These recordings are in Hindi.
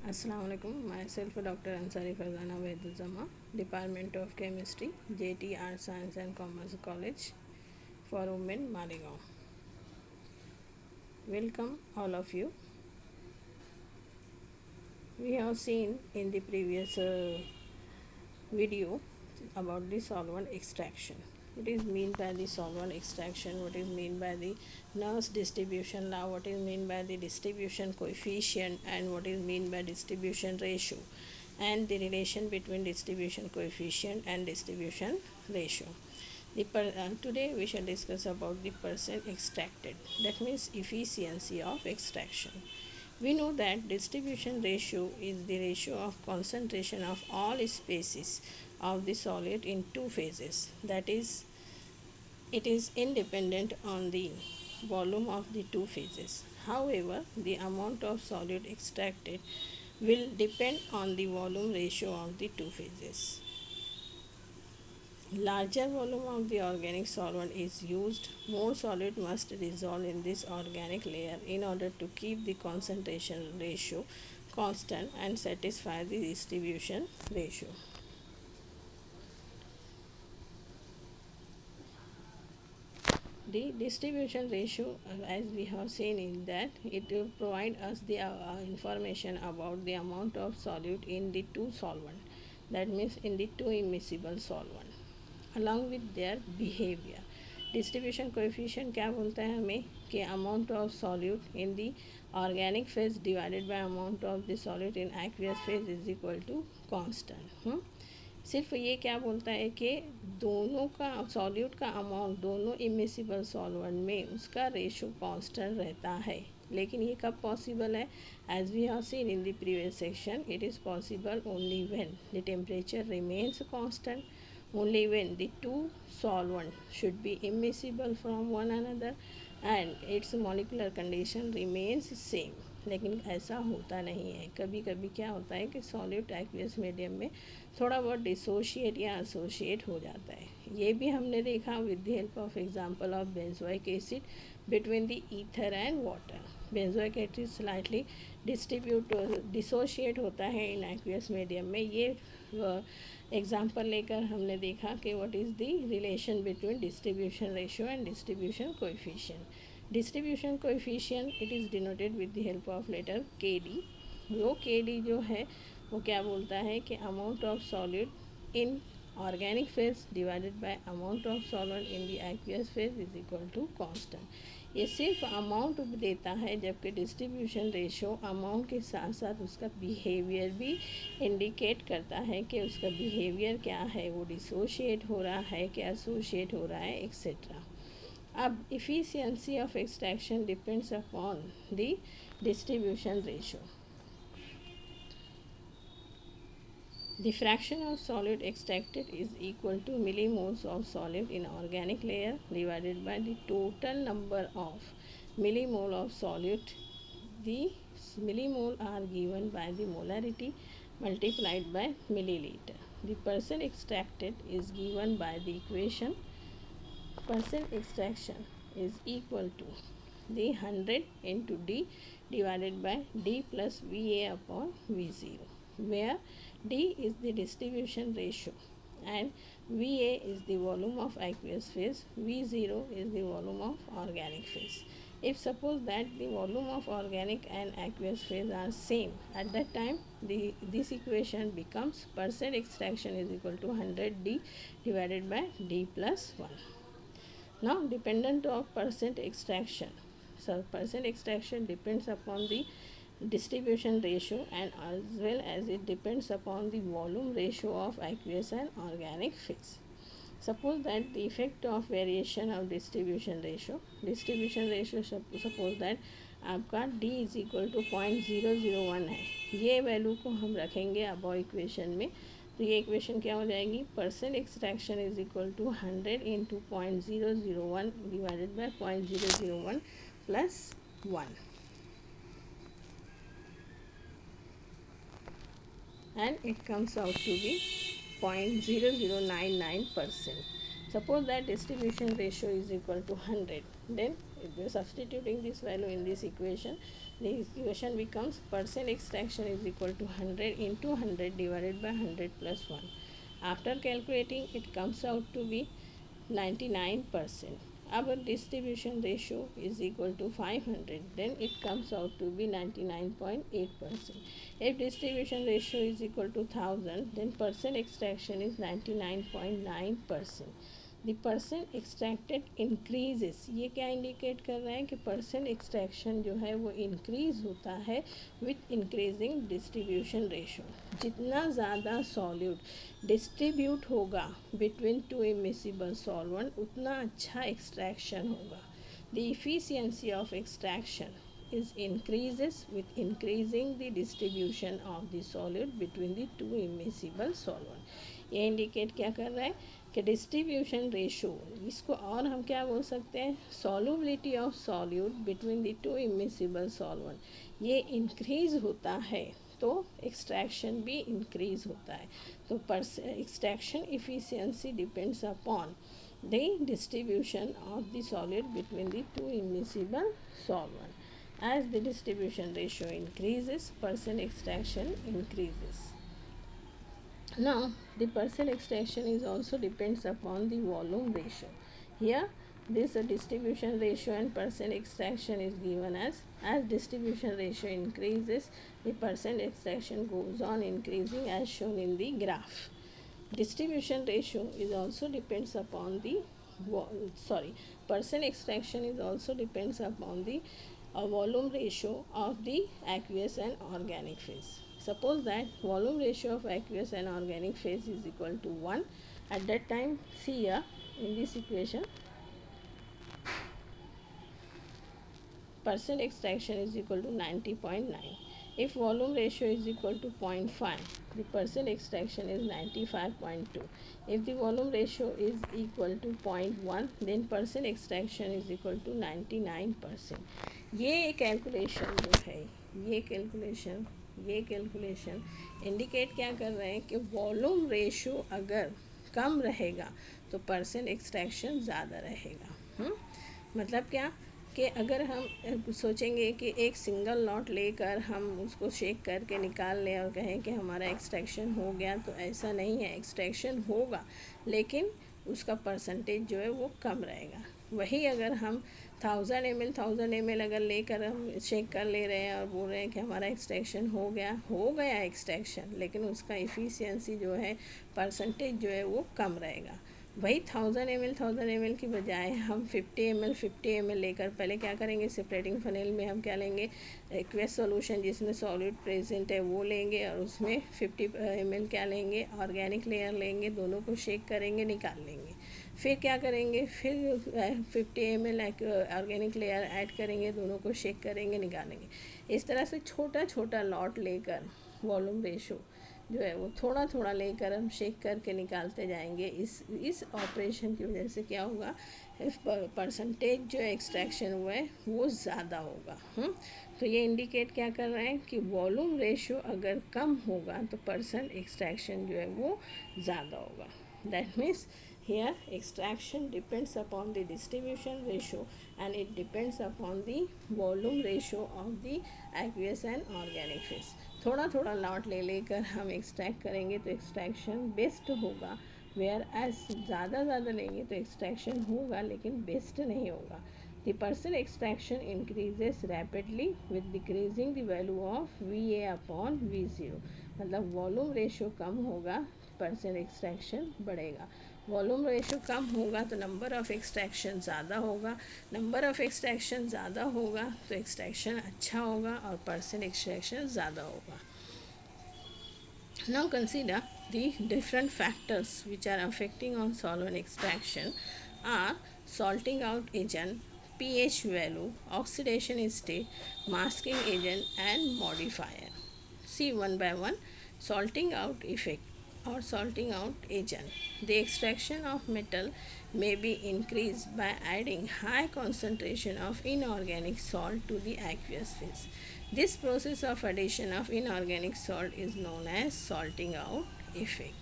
Assalamu alaikum. Myself Dr. Ansari Farzana Vaiduzama, Department of Chemistry, JT Arts Science and Commerce College for Women, Maligaon. Welcome all of you. We have seen in the previous video about the solvent extraction. What is mean by the solvent extraction? What is mean by the Nernst distribution law? What is mean by the distribution coefficient? And what is mean by distribution ratio? And the relation between distribution coefficient and distribution ratio. Today we shall discuss about the percent extracted. That means efficiency of extraction. We know that distribution ratio is the ratio of concentration of all species of the solid in two phases. That is, it is independent on the volume of the two phases. However, the amount of solid extracted will depend on the volume ratio of the two phases. Larger volume of the organic solvent is used, more solid must dissolve in this organic layer in order to keep the concentration ratio constant and satisfy the distribution ratio. The distribution ratio, as we have seen, in that it will provide us the information about the amount of solute in the two solvent, that means in the two immiscible solvent, along with their behavior. Distribution coefficient क्या बोलता है हमें कि amount of solute in the organic phase divided by amount of the solute in aqueous phase is equal to constant. सिर्फ ये क्या बोलता है कि दोनों का सॉल्यूट का अमाउंट दोनों इमिसिबल सॉल्वेंट में उसका रेशो कांस्टेंट रहता है. लेकिन ये कब पॉसिबल है? As we have seen in the previous section, it is possible only when the temperature remains constant, only when the two solvent should be immiscible from one another and its molecular condition remains same. लेकिन ऐसा होता नहीं है. कभी कभी क्या होता है कि सॉलिड एक्वियस मीडियम में थोड़ा बहुत डिसोशिएट या एसोशिएट हो जाता है. ये भी हमने देखा with the help of example of benzoic acid between the ether and water. Benzoic acid slightly dissociate होता है इन एक्वियस मीडियम में. ये एग्जाम्पल लेकर हमने देखा कि what is the relation between distribution ratio and distribution coefficient. Distribution coefficient it is denoted with the help of letter K D. वो के डी जो है वो क्या बोलता है कि amount of solid in organic phase divided by amount of solid in the aqueous phase is equal to constant. ये सिर्फ अमाउंट देता है, जबकि डिस्ट्रीब्यूशन रेशो अमाउंट के साथ साथ उसका बिहेवियर भी इंडिकेट करता है कि उसका बिहेवियर क्या है, वो डिसोशिएट हो रहा है कि एसोशिएट हो रहा है, एक्सेट्रा. अब efficiency of extraction depends upon the distribution ratio. The fraction of solid extracted is equal to millimoles of solid in organic layer divided by the total number of millimole of solute. The millimole are given by the molarity multiplied by milliliter. The percent extracted is given by the equation percent extraction is equal to the 100 into D divided by D plus VA upon V0, where D is the distribution ratio and VA is the volume of aqueous phase, V0 is the volume of organic phase. If suppose that the volume of organic and aqueous phase are same, at that time this equation becomes percent extraction is equal to 100 D divided by D plus 1. Now dependent of percent extraction. So percent extraction depends upon the distribution ratio and as well as it depends upon the volume ratio of aqueous and organic phase. Suppose that the effect of variation of distribution ratio suppose that आपका D इज इक्वल टू 0.001 है. ये वैल्यू को हम रखेंगे अबव इक्वेशन में, तो ये इक्वेशन क्या हो जाएगी? Percent extraction is equal to 100 into 0.001 divided by 0.001 plus 1, and it comes out to be 0.0099%. Suppose that distribution ratio is equal to 100, then if we are substituting this value in this equation, the equation becomes percent extraction is equal to 100 into 100 divided by 100 plus 1. After calculating, it comes out to be 99%. Our distribution ratio is equal to 500, then it comes out to be 99.8%. If distribution ratio is equal to 1000, then percent extraction is 99.9%. The person extracted increases, ये क्या इंडिकेट कर रहा है कि पर्सन एक्सट्रैक्शन जो है वो इंक्रीज़ होता है विथ इंक्रीजिंग डिस्ट्रीब्यूशन रेशो। जितना ज़्यादा सॉल्यूट डिस्ट्रीब्यूट होगा बिटवीन टू इमिसिबल सॉल्वेंट उतना अच्छा एक्सट्रैक्शन होगा। The efficiency of extraction is increases with increasing the distribution of the solute between the two immiscible solvent। ये इंडिकेट क्या कर रहा है कि डिस्ट्रीब्यूशन रेशो, इसको और हम क्या बोल सकते हैं, solubility of solute between the two immiscible solvent, ये इंक्रीज होता है तो एक्सट्रैक्शन भी इंक्रीज होता है। तो extraction efficiency depends upon the distribution of the solute between the two immiscible solvent. As the distribution ratio increases, percent extraction increases. Now, the percent extraction is also depends upon the volume ratio. Here, this distribution ratio and percent extraction is given as distribution ratio increases, the percent extraction goes on increasing as shown in the graph. Distribution ratio is also depends upon the percent extraction is also depends upon the volume ratio of the aqueous and organic phase. Suppose that volume ratio of aqueous and organic phase is equal to 1. At that time, see here in this equation, percent extraction is equal to 90.9. If volume ratio is equal to 0.5, the percent extraction is 95.2. If the volume ratio is equal to 0.1, then percent extraction is equal to 99%. ये कैलकुलेशन जो है, ये कैलकुलेशन इंडिकेट क्या कर रहे हैं कि वॉल्यूम रेशो अगर कम रहेगा तो परसेंट एक्सट्रैक्शन ज़्यादा रहेगा। मतलब क्या कि अगर हम सोचेंगे कि एक सिंगल लॉट लेकर हम उसको शेक करके निकाल लें और कहें कि हमारा एक्सट्रैक्शन हो गया, तो ऐसा नहीं है। एक्सट्रैक्शन होगा लेकिन उसका परसेंटेज जो है वो कम रहेगा। वही अगर हम 1000 ml अगर लेकर हम शेक कर ले रहे हैं और बोल रहे हैं कि हमारा एक्सट्रैक्शन हो गया एक्सट्रैक्शन, लेकिन उसका इफ़िशियंसी जो है परसेंटेज जो है वो कम रहेगा। वही 1000 ml की बजाय हम 50 ml लेकर पहले क्या करेंगे, सेपरेटिंग फनेल में हम क्या लेंगे, एक्वेस सॉल्यूशन जिसमें सॉल्यूट प्रेजेंट है वो लेंगे और उसमें 50 ml क्या लेंगे, ऑर्गेनिक लेयर लेंगे, दोनों को शेक करेंगे, निकाल लेंगे। फिर क्या करेंगे, फिर 50 ml ऑर्गेनिक लेयर ऐड करेंगे, दोनों को शेक करेंगे, निकालेंगे। इस तरह से छोटा छोटा लॉट लेकर वॉल्यूम रेशो जो है वो थोड़ा थोड़ा लेकर हम शेक करके निकालते जाएंगे। इस ऑपरेशन की वजह से क्या होगा, परसेंटेज जो एक्सट्रैक्शन हुआ है वो ज़्यादा होगा। तो ये इंडिकेट क्या कर रहे हैं कि वॉल्यूम रेशो अगर कम होगा तो परसेंट एक्सट्रैक्शन जो है वो ज़्यादा होगा। That means here extraction depends upon the distribution ratio and it depends upon the volume ratio of the aqueous and organic phase। थोड़ा थोड़ा लॉट ले लेकर हम एक्सट्रैक्ट करेंगे तो एक्सट्रैक्शन बेस्ट होगा, वेयर एज ज़्यादा लेंगे तो एक्सट्रैक्शन होगा लेकिन बेस्ट नहीं होगा। The percent extraction increases rapidly with decreasing the value of VA upon V0। मतलब वॉल्यूम रेशो कम होगा, परसेंट एक्सट्रैक्शन बढ़ेगा। वॉल्यूम रेशो कम होगा तो नंबर ऑफ़ एक्सट्रैक्शन ज़्यादा होगा, नंबर ऑफ़ एक्सट्रैक्शन ज़्यादा होगा तो एक्सट्रैक्शन अच्छा होगा और परसेंट एक्सट्रैक्शन ज़्यादा होगा। Now consider the different factors which are affecting on solvent extraction are salting out agent, pH value, oxidation state, masking agent and modifier. See one by one. Salting out effect or salting out agent. The extraction of metal may be increased by adding high concentration of inorganic salt to the aqueous phase. This process of addition of inorganic salt is known as salting out effect.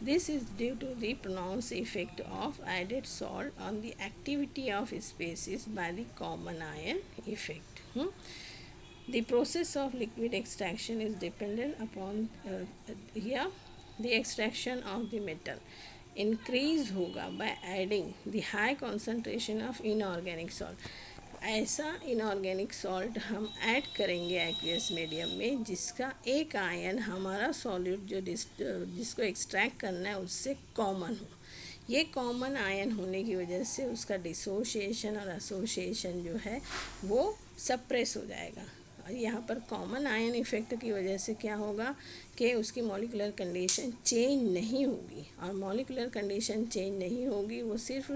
This is due to the pronounced effect of added salt on the activity of species by the common ion effect. The process of liquid extraction is dependent upon here the extraction of the metal increase होगा by adding the high concentration of inorganic salt. ऐसा इनऑर्गेनिक सॉल्ट हम ऐड करेंगे एक्वियस मीडियम में जिसका एक आयन हमारा सॉल्यूट जो जिसको एक्सट्रैक्ट करना है उससे कॉमन हो। ये कॉमन आयन होने की वजह से उसका डिसोसिएशन और एसोसिएशन जो है वो सप्रेस हो जाएगा। यहाँ पर कॉमन आयन इफेक्ट की वजह से क्या होगा कि उसकी मॉलिकुलर कंडीशन चेंज नहीं होगी, और मॉलिकुलर कंडीशन चेंज नहीं होगी, वो सिर्फ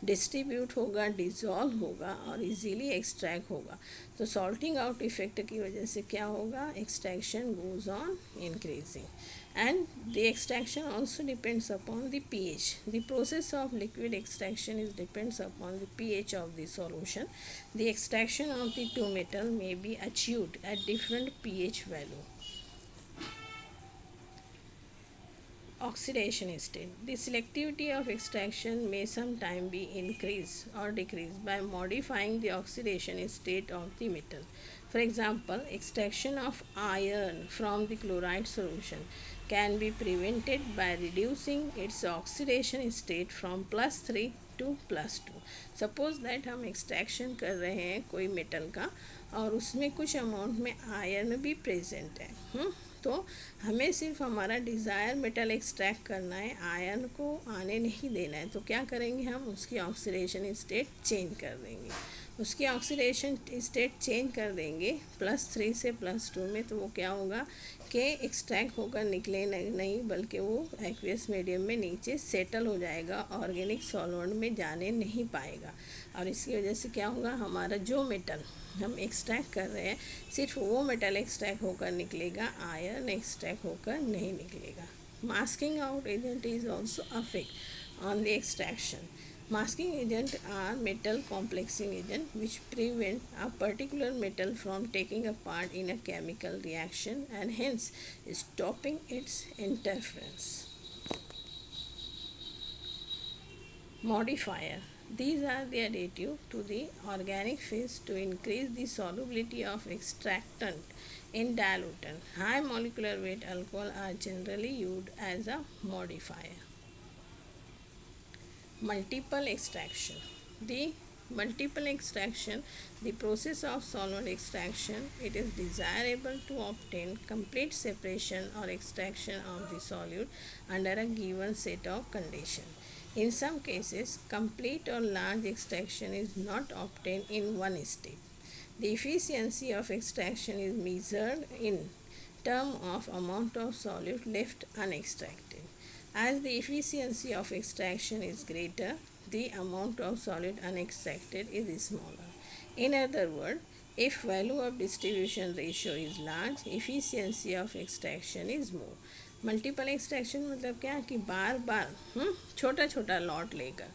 डिस्ट्रीब्यूट होगा, डिज़ोल्व होगा और इजीली एक्सट्रैक्ट होगा। तो सॉल्टिंग आउट इफेक्ट की वजह से क्या होगा, extraction goes on increasing, and the extraction also depends upon the pH. The process of liquid extraction is depends upon the pH of the solution. The extraction of the two metal may be achieved at different pH value. Oxidation state. The selectivity of extraction may sometime be increased or decreased by modifying the oxidation state of the metal. For example, extraction of iron from the chloride solution can be prevented by reducing its oxidation state from +3 to +2. Suppose that हम एक्सट्रैक्शन कर रहे हैं कोई मेटल का और उसमें कुछ अमाउंट में आयरन भी प्रेजेंट है, तो हमें सिर्फ हमारा डिज़ायर मेटल एक्सट्रैक्ट करना है, आयरन को आने नहीं देना है। तो क्या करेंगे, हम उसकी ऑक्सीडेशन स्टेट चेंज कर देंगे। उसकी ऑक्सीडेशन स्टेट चेंज कर देंगे +3 से +2 में, तो वो क्या होगा कि एक्सट्रैक्ट होकर निकले नहीं बल्कि वो एक्वियस मीडियम में नीचे सेटल हो जाएगा, ऑर्गेनिक सॉल्वेंट में जाने नहीं पाएगा। और इसकी वजह से क्या होगा, हमारा जो मेटल हम एक्सट्रैक्ट कर रहे हैं सिर्फ वो मेटल एक्सट्रैक्ट होकर निकलेगा, आयरन एक्सट्रैक्ट होकर नहीं निकलेगा। Masking out agent is also affect on the extraction. Masking agent are metal complexing agent which prevent a particular metal from taking a part in a chemical reaction and hence stopping its interference. Modifier. These are the additive to the organic phase to increase the solubility of extractant in diluent. High molecular weight alcohol are generally used as a modifier. Multiple extraction. The multiple extraction, the process of solvent extraction, it is desirable to obtain complete separation or extraction of the solute under a given set of conditions. In some cases, complete or large extraction is not obtained in one step. The efficiency of extraction is measured in terms of amount of solute left unextracted. As the efficiency of extraction is greater, the amount of solute unextracted is smaller. In other words, if value of distribution ratio is large, efficiency of extraction is more. Multiple extraction मतलब क्या कि बार बार छोटा छोटा लॉट लेकर,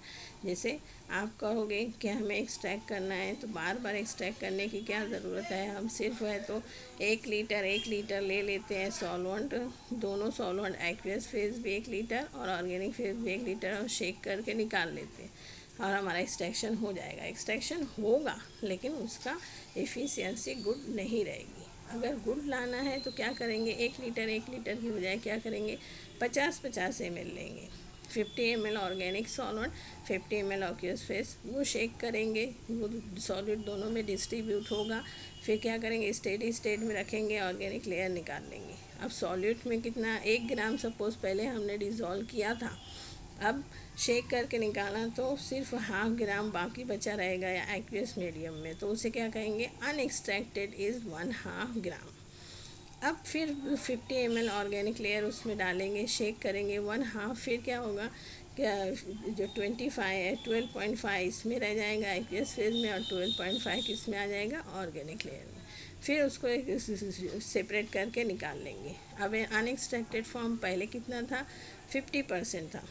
जैसे आप कहोगे कि हमें एक्सट्रैक्ट करना है तो बार बार एक्सट्रैक्ट करने की क्या ज़रूरत है, हम सिर्फ है तो 1 लीटर ले लेते हैं सॉल्वेंट, दोनों सॉल्वेंट एक्वियस फेज भी 1 लीटर और ऑर्गेनिक फेज भी 1 लीटर और शेक करके निकाल लेते हैं और हमारा एक्सट्रैक्शन हो जाएगा। एक्सट्रैक्शन होगा लेकिन उसका एफिशिएंसी गुड नहीं रहेगी। अगर गुड लाना है तो क्या करेंगे, 1 लीटर की बजाय क्या करेंगे 50 ml लेंगे, 50 ml organic solvent 50 ml aqueous phase, वो शेक करेंगे, वो सॉलिड दोनों में डिस्ट्रीब्यूट होगा, फिर क्या करेंगे स्टेडी स्टेट में रखेंगे, ऑर्गेनिक लेयर निकाल लेंगे। अब सॉलिड में कितना 1 ग्राम सपोज पहले हमने डिज़ोल्व किया था, अब शेक करके निकाला तो सिर्फ 1/2 ग्राम बाकी बचा रहेगा या एक्वियस मीडियम में, तो उसे क्या कहेंगे अनएक्सट्रैक्टेड इज़ 1/2 ग्राम। अब फिर 50 ml ऑर्गेनिक लेयर उसमें डालेंगे, शेक करेंगे 1/2, फिर क्या होगा क्या जो 25 है 12.5 इसमें रह जाएगा एक्वियस फेज में और 12.5 किस में आ जाएगा ऑर्गेनिक लेयर में, फिर उसको सेपरेट करके निकाल लेंगे। अब अनएक्सट्रैक्टेड फॉर्म पहले कितना था 50% था,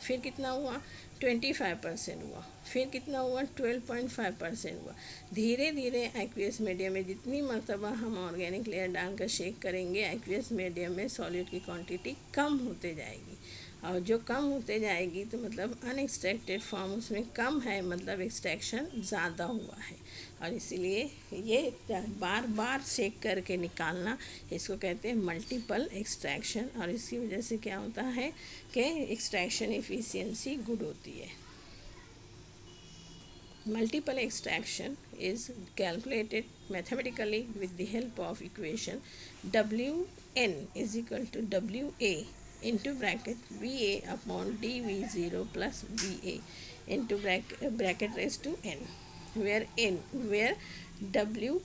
फिर कितना हुआ 25% हुआ, फिर कितना हुआ 12.5% हुआ। धीरे धीरे एक्वियस मीडियम में जितनी मरतबा हम ऑर्गेनिक लेयर डालकर शेक करेंगे एक्वियस मीडियम में सॉलिड की क्वांटिटी कम होते जाएगी और जो कम होते जाएगी तो मतलब अनएक्सट्रैक्टेड फॉर्म उसमें कम है, मतलब एक्सट्रैक्शन ज़्यादा हुआ है। और इसीलिए ये बार बार चेक करके निकालना, इसको कहते हैं मल्टीपल एक्सट्रैक्शन। और इसकी वजह से क्या होता है कि एक्सट्रैक्शन एफिशिएंसी गुड होती है। Multiple extraction is calculated mathematically with the help of equation Wn is equal to Wa into bracket Va upon dV0 plus Va into bracket raised to n, where W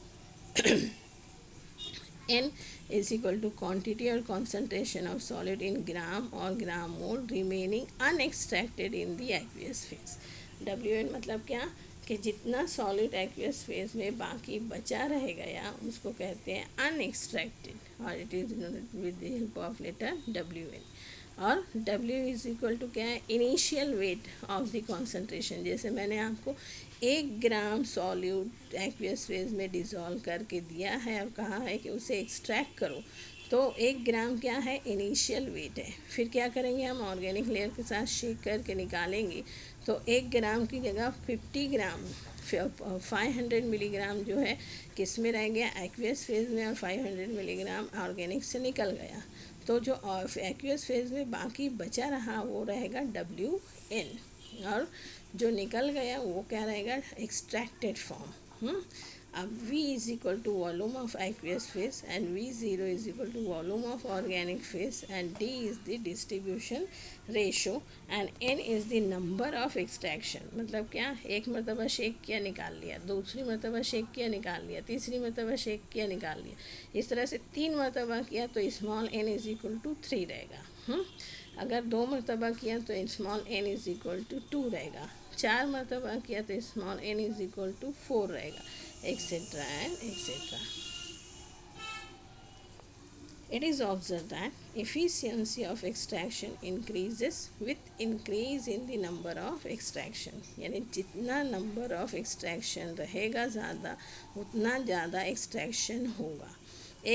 n is equal to quantity or concentration of solid in gram or gram mole remaining unextracted in the aqueous phase। Wn मतलब क्या कि जितना सॉलिड एक्वियस फेज में बाकी बचा रह गया उसको कहते हैं अनएक्सट्रैक्टेड, और it is with the help of letter Wn। और W इज इक्वल टू क्या है, initial weight of the concentration. जैसे मैंने आपको 1 ग्राम सॉल्यूट एक्वियस फेज में डिज़ोल्व करके दिया है और कहा है कि उसे एक्सट्रैक्ट करो, तो 1 ग्राम क्या है, इनिशियल वेट है। फिर क्या करेंगे, हम ऑर्गेनिक लेयर के साथ शेक करके निकालेंगे, तो 1 ग्राम की जगह 50 ग्राम 500 मिलीग्राम जो है किस में रह गया, एक्वियस फेज में, और 500 मिलीग्राम ऑर्गेनिक से निकल गया। तो जो एक्वियस फेज में बाकी बचा रहा वो रहेगा Wn, और जो निकल गया वो क्या रहेगा, एक्सट्रैक्टेड फॉर्म। अब V is equal to volume of aqueous phase and V0 is equal to volume of organic phase, and D is the distribution ratio and N is the number of extraction। मतलब क्या, एक मरतबा शेक किया निकाल लिया, दूसरी मरतबा शेक किया निकाल लिया, तीसरी मरतबा शेक किया निकाल लिया, इस तरह से 3 मरतबा किया तो small n is equal to 3 रहेगा। अगर 2 मरतबा किया तो small n is equal to 2 रहेगा, 4 मरतबा किया तो small n is equal to 4 रहेगा, etc. and etc. It is observed that efficiency of extraction increases with increase in the number of extraction। यानी जितना नंबर ऑफ एक्सट्रैक्शन रहेगा ज़्यादा उतना ज़्यादा एक्सट्रैक्शन होगा।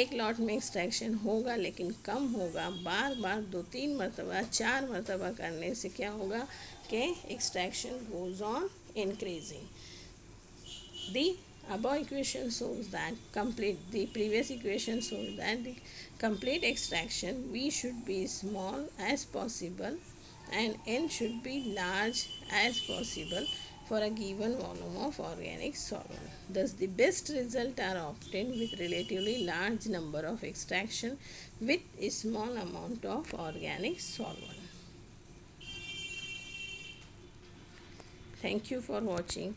एक लॉट में एक्सट्रैक्शन होगा लेकिन कम होगा, बार बार 2-3 मरतबा 4 मरतबा करने से क्या होगा कि extraction goes on increasing. The above equation shows that the previous equation shows that the complete extraction V should be small as possible and N should be large as possible for a given volume of organic solvent. Thus, the best results are obtained with relatively large number of extraction with a small amount of organic solvent. Thank you for watching.